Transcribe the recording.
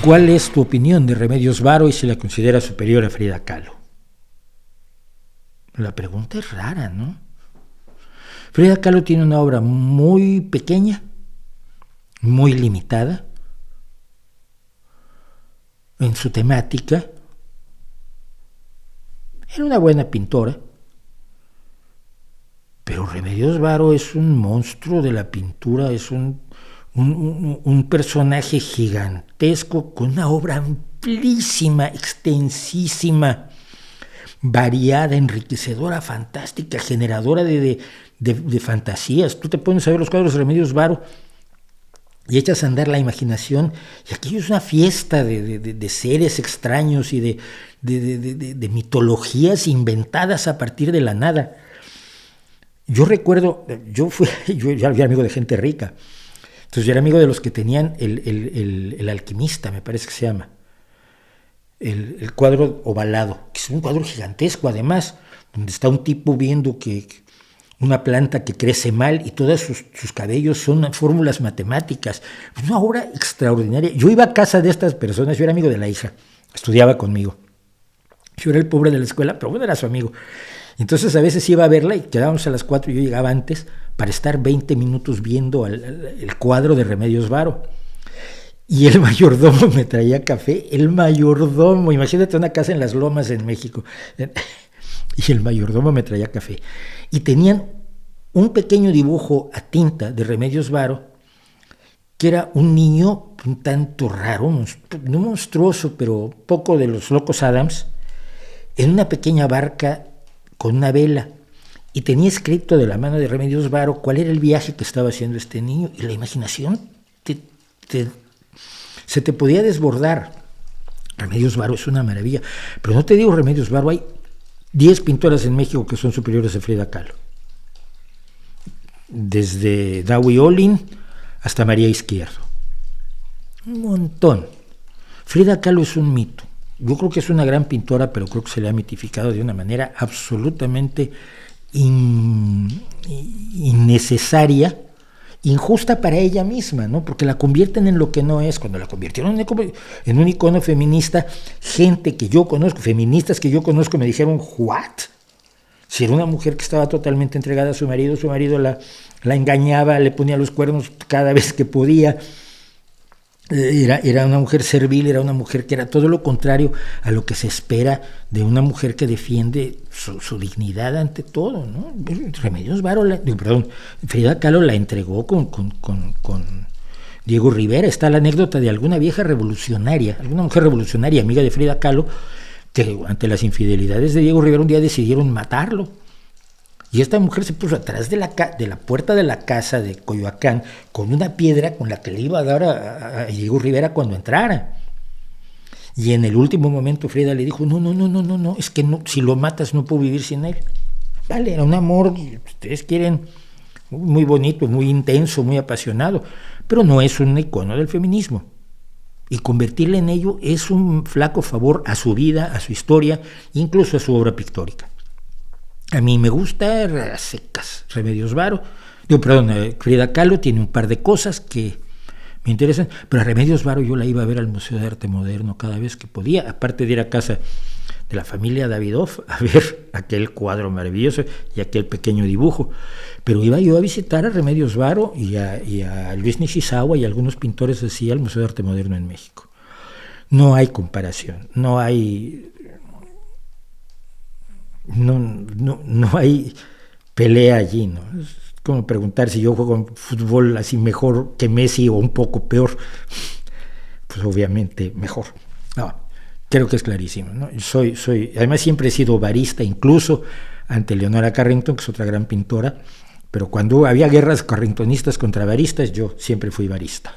¿Cuál es tu opinión de Remedios Varo y si la consideras superior a Frida Kahlo? La pregunta es rara, ¿no? Frida Kahlo tiene una obra muy pequeña, muy limitada en su temática. Era una buena pintora, pero Remedios Varo es un monstruo de la pintura, es un personaje gigantesco con una obra amplísima, extensísima, variada, enriquecedora, fantástica, generadora de fantasías. Tú te pones a ver los cuadros de Remedios Varo y echas a andar la imaginación, y aquello es una fiesta de seres extraños y de mitologías inventadas a partir de la nada. Yo recuerdo, yo ya era amigo de gente rica, entonces yo era amigo de los que tenían el alquimista, me parece que se llama, el cuadro ovalado, que es un cuadro gigantesco además, donde está un tipo viendo que una planta que crece mal y todos sus cabellos son fórmulas matemáticas. Es una obra extraordinaria. Yo iba a casa de estas personas, yo era amigo de la hija, estudiaba conmigo. Yo era el pobre de la escuela, pero bueno, era su amigo. Entonces a veces iba a verla y quedábamos a las 4 y yo llegaba antes para estar 20 minutos viendo el cuadro de Remedios Varo. Y el mayordomo me traía café, el mayordomo, imagínate una casa en Las Lomas en México, y el mayordomo me traía café. Y tenían un pequeño dibujo a tinta de Remedios Varo, que era un niño un tanto raro, no monstruoso, pero poco de los Locos Adams, en una pequeña barca con una vela, y tenía escrito de la mano de Remedios Varo cuál era el viaje que estaba haciendo este niño, y la imaginación se te podía desbordar. Remedios Varo es una maravilla, pero no te digo Remedios Varo, hay 10 pintoras en México que son superiores a Frida Kahlo, desde Dawi Olin hasta María Izquierdo, un montón. Frida Kahlo es un mito. Yo creo que es una gran pintora, pero creo que se le ha mitificado de una manera absolutamente innecesaria, injusta para ella misma, ¿no? Porque la convierten en lo que no es. Cuando la convirtieron en un icono feminista, gente que yo conozco, feministas que yo conozco, me dijeron, ¿what? Si era una mujer que estaba totalmente entregada a su marido la engañaba, le ponía los cuernos cada vez que podía. Era una mujer servil, era una mujer que era todo lo contrario a lo que se espera de una mujer que defiende su dignidad ante todo, ¿no? Remedios Varo, Frida Kahlo la entregó con Diego Rivera. Está la anécdota de alguna mujer revolucionaria, amiga de Frida Kahlo, que ante las infidelidades de Diego Rivera un día decidieron matarlo. Y esta mujer se puso atrás de la puerta de la casa de Coyoacán con una piedra con la que le iba a dar a Diego Rivera cuando entrara. Y en el último momento Frida le dijo, no, es que no, si lo matas no puedo vivir sin él. Vale, era un amor, ustedes quieren, muy bonito, muy intenso, muy apasionado, pero no es un icono del feminismo. Y convertirle en ello es un flaco favor a su vida, a su historia, incluso a su obra pictórica. A mí me gusta a secas Remedios Varo. Frida Kahlo tiene un par de cosas que me interesan, pero a Remedios Varo yo la iba a ver al Museo de Arte Moderno cada vez que podía, aparte de ir a casa de la familia Davidoff a ver aquel cuadro maravilloso y aquel pequeño dibujo. Pero iba yo a visitar a Remedios Varo y a Luis Nishizawa y a algunos pintores así al Museo de Arte Moderno en México. No hay comparación, no hay pelea allí, ¿no? Es como preguntar si yo juego fútbol así mejor que Messi o un poco peor. Pues obviamente mejor. No, creo que es clarísimo, ¿no? Además siempre he sido varista, incluso ante Leonora Carrington, que es otra gran pintora, pero cuando había guerras carringtonistas contra varistas, yo siempre fui varista.